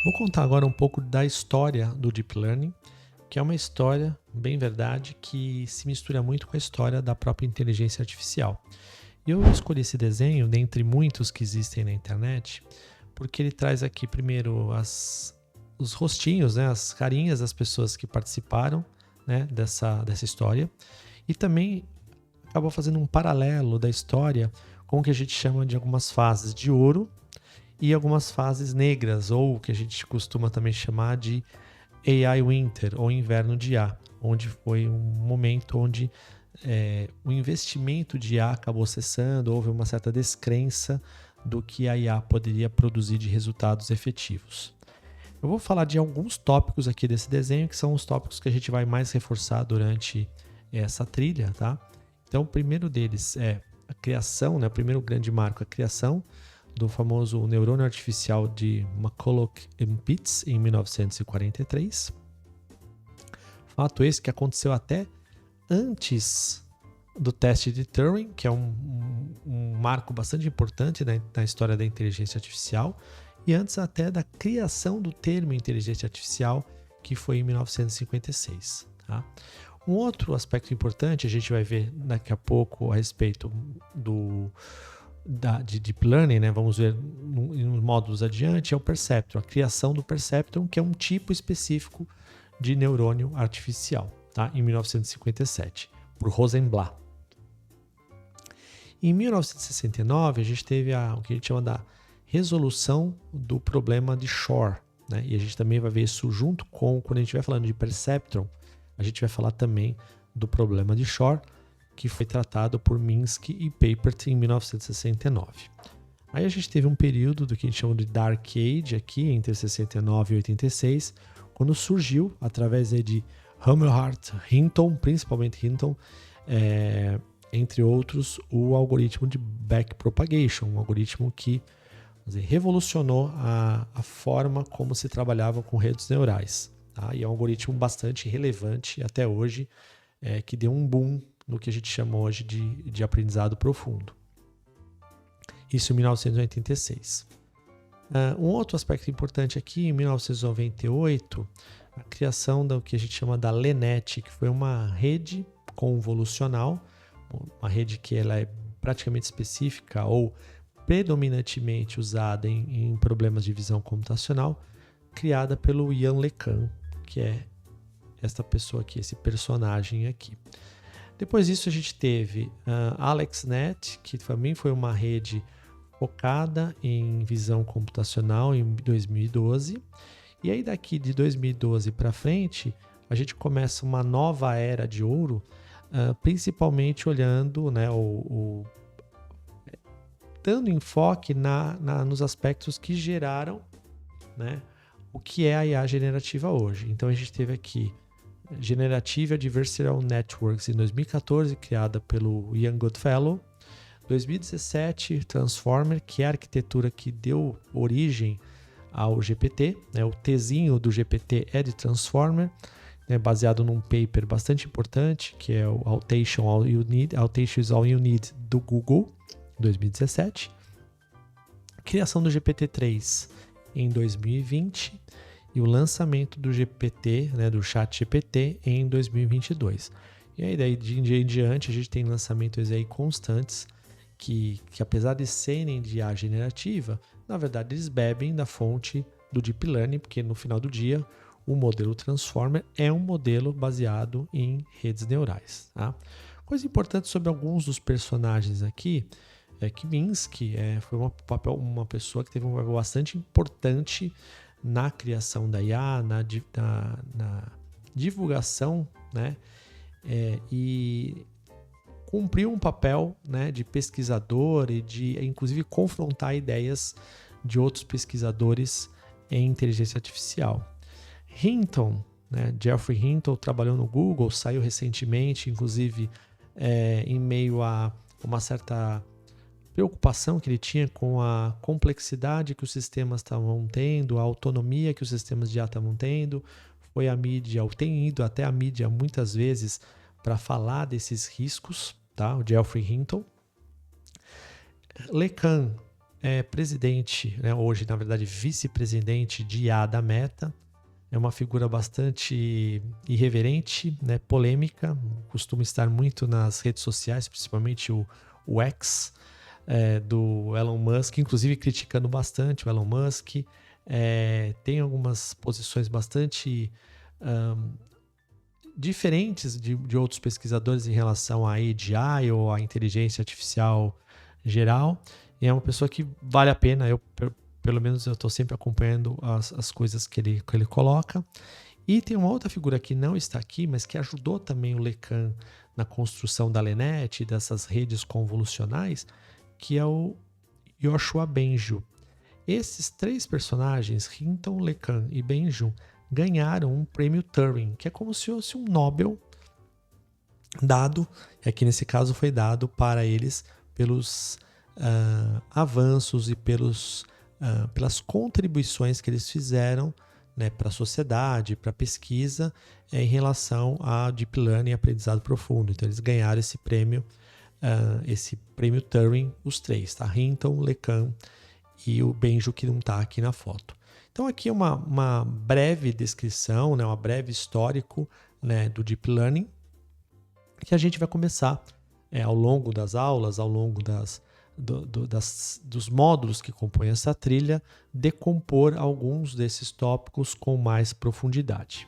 Vou contar agora um pouco da história do Deep Learning, que é uma história, bem verdade, que se mistura muito com a história da própria inteligência artificial. E eu escolhi esse desenho, dentre muitos que existem na internet, porque ele traz aqui primeiro os rostinhos, né, as carinhas das pessoas que participaram, né, dessa história, e também acabou fazendo um paralelo da história com o que a gente chama de algumas fases de ouro e algumas fases negras, ou o que a gente costuma também chamar de AI Winter, ou inverno de IA, onde foi um momento onde o investimento de IA acabou cessando, houve uma certa descrença do que a IA poderia produzir de resultados efetivos. Eu vou falar de alguns tópicos aqui desse desenho, que são os tópicos que a gente vai mais reforçar durante essa trilha, tá? Então, o primeiro deles é a criação, né? O primeiro grande marco é a criação do famoso neurônio artificial de McCulloch e Pitts em 1943. Fato esse que aconteceu até antes do teste de Turing, que é um marco bastante importante na história da inteligência artificial, e antes até da criação do termo inteligência artificial, que foi em 1956. Tá? Um outro aspecto importante, a gente vai ver daqui a pouco a respeito de Deep Learning, né? Vamos ver em módulos adiante, é o Perceptron, a criação do Perceptron, que é um tipo específico de neurônio artificial, tá? Em 1957, por Rosenblatt. Em 1969, a gente teve o que a gente chama da resolução do problema de Shor, né? E a gente também vai ver isso junto com, quando a gente estiver falando de Perceptron, a gente vai falar também do problema de Shor, que foi tratado por Minsky e Papert em 1969. Aí a gente teve um período do que a gente chama de Dark Age, aqui entre 69 e 86, quando surgiu, através de Hammerhart, Hinton, principalmente Hinton, entre outros, o algoritmo de backpropagation, um algoritmo que revolucionou a forma como se trabalhava com redes neurais. Tá? E é um algoritmo bastante relevante até hoje, que deu um boom no que a gente chama hoje de aprendizado profundo. Isso em 1986. Um outro aspecto importante aqui, em 1998, a criação do que a gente chama da LeNet, que foi uma rede convolucional, uma rede que ela é praticamente específica ou predominantemente usada em problemas de visão computacional, criada pelo Yann LeCun, que é esta pessoa aqui, esse personagem aqui. Depois disso a gente teve AlexNet, que também foi uma rede focada em visão computacional em 2012. E aí daqui de 2012 para frente, a gente começa uma nova era de ouro, principalmente olhando, né, dando enfoque nos aspectos que geraram, né, o que é a IA generativa hoje. Então a gente teve aqui Generative Adversarial Networks em 2014, criada pelo Ian Goodfellow. 2017, Transformer, que é a arquitetura que deu origem ao GPT, né? O Tzinho do GPT é de Transformer, né? Baseado num paper bastante importante, que é o Automation is All You Need do Google, 2017. Criação do GPT-3 em 2020 e o lançamento do GPT, né, do ChatGPT, em 2022. E aí daí em diante a gente tem lançamentos aí constantes que apesar de serem de IA generativa, na verdade eles bebem da fonte do Deep Learning, porque no final do dia o modelo Transformer é um modelo baseado em redes neurais. Tá? Coisa importante sobre alguns dos personagens aqui é que Minsky foi uma pessoa que teve um papel bastante importante na criação da IA, na divulgação, né? E cumpriu um papel, né, de pesquisador e de, inclusive, confrontar ideias de outros pesquisadores em inteligência artificial. Hinton, né, Geoffrey Hinton, trabalhou no Google, saiu recentemente, inclusive, em meio a uma certa preocupação que ele tinha com a complexidade que os sistemas estavam tendo, a autonomia que os sistemas de IA estavam tendo. Foi a mídia, ou tem ido até a mídia muitas vezes para falar desses riscos, tá? O Geoffrey Hinton. LeCun é presidente, né, hoje, na verdade, vice-presidente de IA da Meta. É uma figura bastante irreverente, né, polêmica, costuma estar muito nas redes sociais, principalmente o X, do Elon Musk, inclusive criticando bastante o Elon Musk. Tem algumas posições bastante diferentes de outros pesquisadores em relação à AGI ou à inteligência artificial geral. E é uma pessoa que vale a pena, pelo menos eu estou sempre acompanhando as coisas que ele coloca. E tem uma outra figura que não está aqui, mas que ajudou também o Lecan na construção da LeNet e dessas redes convolucionais, que é o Yoshua Bengio. Esses 3 personagens, Hinton, Lecan e Bengio, ganharam um prêmio Turing, que é como se fosse um Nobel dado, aqui nesse caso foi dado para eles pelos avanços e pelas contribuições que eles fizeram, né, para a sociedade, para a pesquisa em relação a Deep Learning e aprendizado profundo. Então eles ganharam esse prêmio Turing, os 3, tá? Hinton, Lecan e o Bengio, que não está aqui na foto. Então aqui é uma breve descrição, né, uma breve histórico, né, do Deep Learning, que a gente vai começar ao longo das aulas, ao longo dos módulos que compõem essa trilha, decompor alguns desses tópicos com mais profundidade.